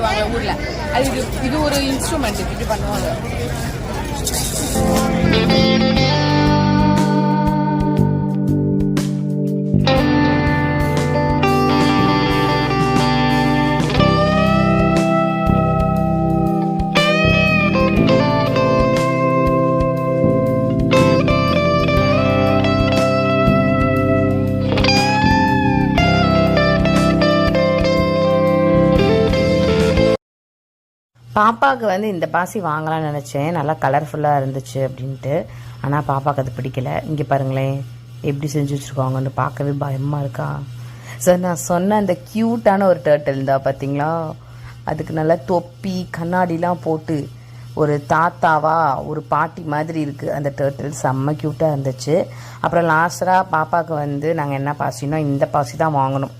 போடுவாங்க ஊரில். அது இது ஒரு இன்ஸ்ட்ருமெண்ட் இப்படி பண்ணுவாங்க. பாப்பாவுக்கு வந்து இந்த பாசி வாங்கலாம்னு நினச்சேன், நல்லா கலர்ஃபுல்லாக இருந்துச்சு அப்படின்ட்டு. ஆனால் பாப்பாவுக்கு அது பிடிக்கல. இங்கே பாருங்களேன் எப்படி செஞ்சு வச்சுருக்காங்கன்னு, பார்க்கவே பயமாக இருக்கா. ஸோ நான் சொன்ன அந்த க்யூட்டான ஒரு டேர்ட்டில் இருந்தா பார்த்தீங்களா, அதுக்கு நல்லா தொப்பி கண்ணாடிலாம் போட்டு ஒரு தாத்தாவா ஒரு பாட்டி மாதிரி இருக்குது அந்த டேர்ட்டில். செம்ம க்யூட்டாக இருந்துச்சு. அப்புறம் லாஸ்ட்டாக பாப்பாவுக்கு வந்து நாங்கள் என்ன பாசினோம், இந்த பாசி தான் வாங்கினோம்.